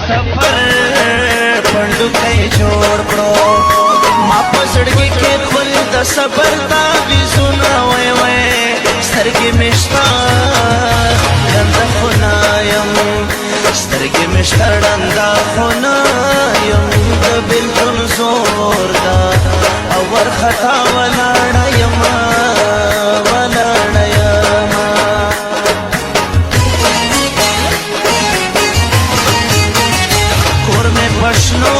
सफर पंडू कई जोड़ पड़ो माप सड़की के खुल द सबर ता भी सुना वे सरगी मिश्ता गंद खुनायम सरगी मिश्ता डंदा खुनायम द बिल्कुल जोर दा और खता वलाड़यमा वलाड़यमा कोर में पशनो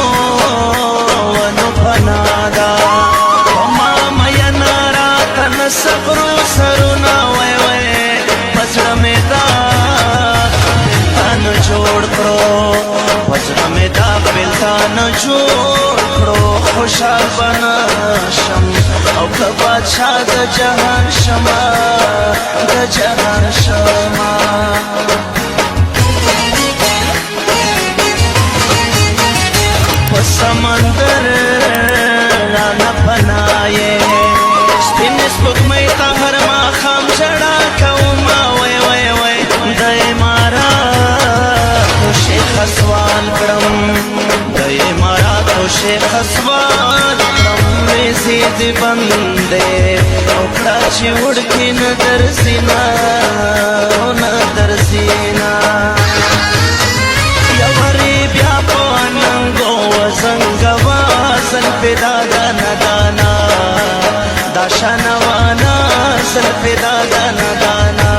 वनु फनादा सफरो सरुना वे पचड़ में दा न जोड़ करो पचड़ में दा बिलता न जोड़ करो खुशहाल बना शम और बादशाह द जहान शमा द जहान शमा समंदर राना बनाए स्पुकमई हर माखाम चढ़ा कौमा वे दये मारा तो शेख सवाल करम दये मारा तो शेख सवाल करम सीध बंदे ओकड़ा चिउड़ की नदर सीना यवरी व्यापो अनंगो वजंगवा सन पे दादा नदाना दाशनवाना सल्फे दादा नदाना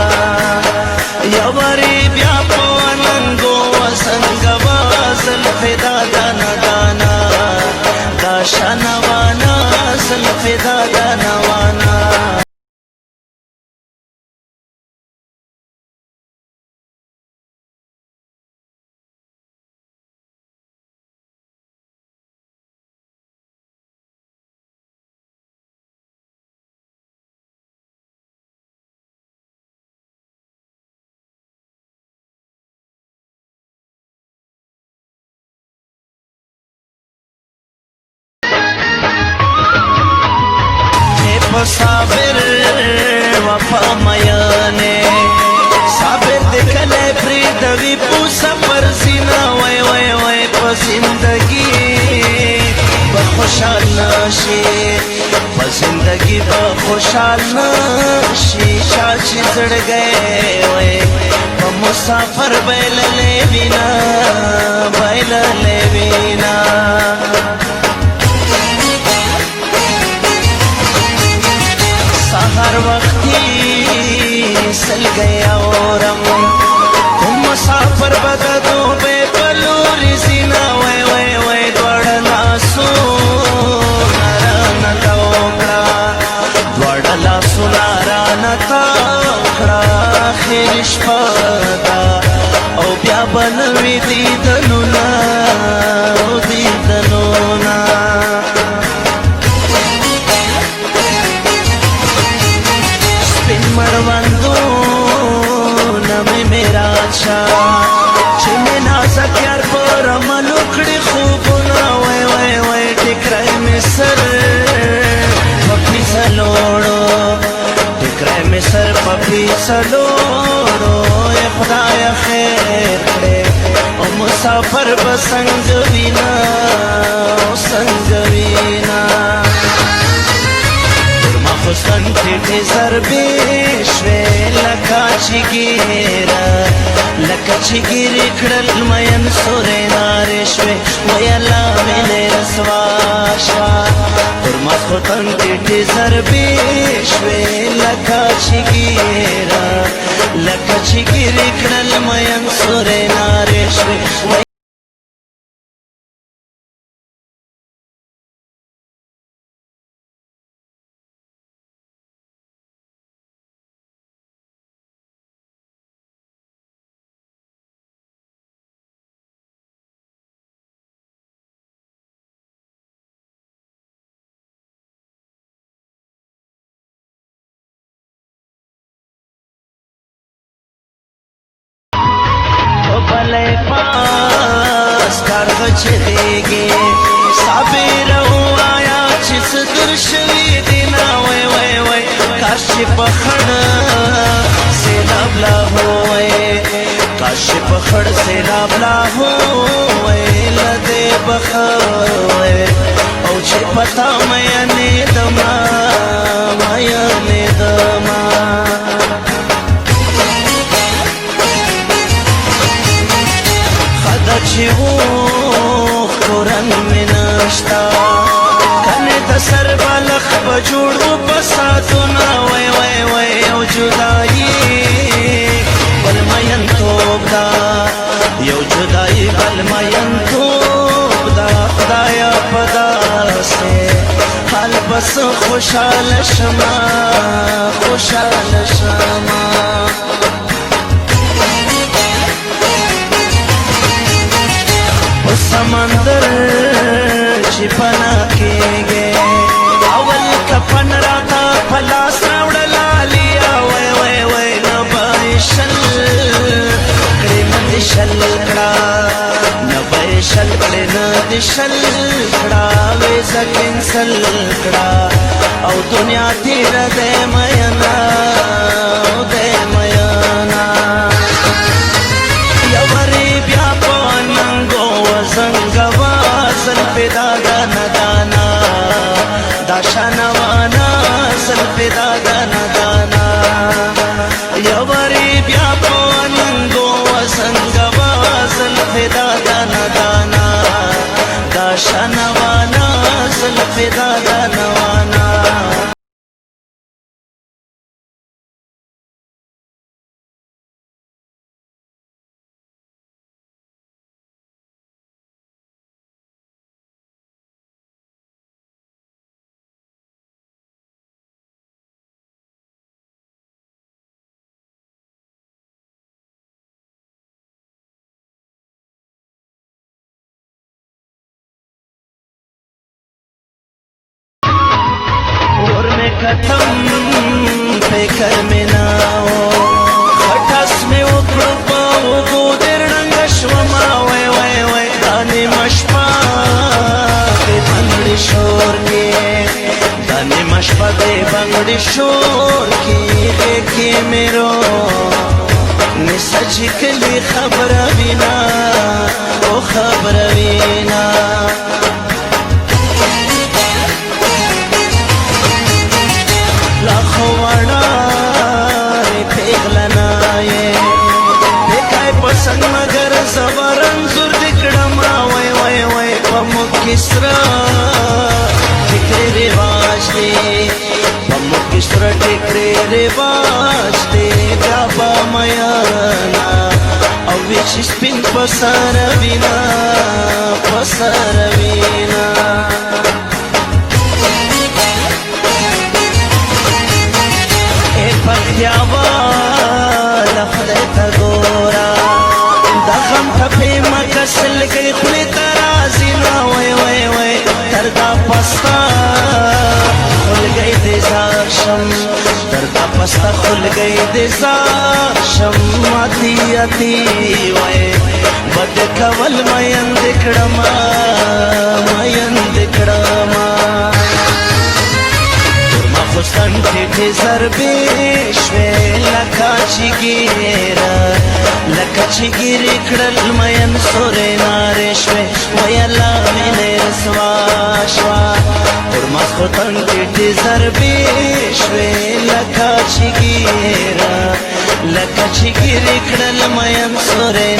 यवरी व्यापो अनंगो वसंगवा सल्फे दादा नदाना दाशनवाना सल्फे दादा नवाना साबिर वफा मयाने साबिर दिखले प्रीतवी पूसा पर सीना वे पसंदगी बखुशाल नशी पसंदगी बखुशाल नशी चाची चढ़ गए वे मुसाफर बैल ले बिना हर वक्ती सल गया और तुम मुसाफर बता दो बेपलूरी सीना वे द्वड़ला सो न तोकड़ा द्वड़ला सुनारा न तोकड़ा खिरिश पता ओ ब्या बनवी दीदनुना मरवंदो नमे मेरा अच्छा चिमे ना सक्यार पर मलुकड़ी खूब ना वे टिकराय में सर पपी सलोड़ो टिकराय में सर पपी सलोड़ो ए खुदाया खैर करे ओ मुसाफर बसंग वीना हुसन थे सर्वेश्वे लकाचिगिरी खड़ल मयन सोरे नारेश्वे वयला मिले रसवाशा उर्मा हुसन थे सर्वेश्वे लकाचिगिरी खड़ल मयन सोरे नारेश्वे पास कारगच देगे साबिर आया चिस दर्शवी दिना वे काशी पखड़ से लाभला हो काशी पखड़ से लाभला हो بخوي او چې پتا مینې دما مینې دما خدا چې وو قرآن مې نشتا کنه د سر بالخ بجوړو پساتونه وای وای وای او جدایي بل مین توب دا یو جدایي بل مین توب دا خدایا پدا سے حال بس خوشحال شما خوشحال شما سمندر چې پنا کېږي اول کفن راته پلاس راوړلا لیا وای وای وای نبای شل کړي مې شل کړه نبای شل کړي نه شل کړه وې زکین سل کړه او دنیا تیر دې مینا او دې مینا یوري بیا پننګو زنګوا سل پیدا دانا دانا داشانوانا سل پیدا دانا دانا یوري بیا پننګو زنګوا سل پیدا دانا دانا داشانوانا سل پیدا دانا وانا ختم فکر میں نہ ہو خٹاس میں اکڑ پاؤ گو در رنگ شوما وے وے وے دانے مشپا دے بنگڑی شور کے دانے مشپا دے بنگڑی شور کی دیکھے میرو نے سج کلی خبر بینا او خبر بینا پسند مگر زبرن زور دکڑما وای وای وای پمک کسرا ٹکرے رواج دے پمک کسرا ٹکرے رواج دے گابا میانا او ویچ سپین پسر وینا پسر وینا اے پختیاوا لخدے تا گورا دغم تپی مکسل گئی خلی ترازی نا وی وی وی دردا پستا خل گئی دیزاشم دردا پستا خل گئی دیزاشم آتی آتی وی بد کول مین دکڑما مین دکڑما خستن ٹھیٹھے زربیشوے لکا چگیرا لکا چگیری کڑل مین سورے نارشوے ویلا مینے رسواشوا ارماس خستن ٹھیٹھے زربیشوے لکا چگیرا لکا چگیری کڑل مین سورے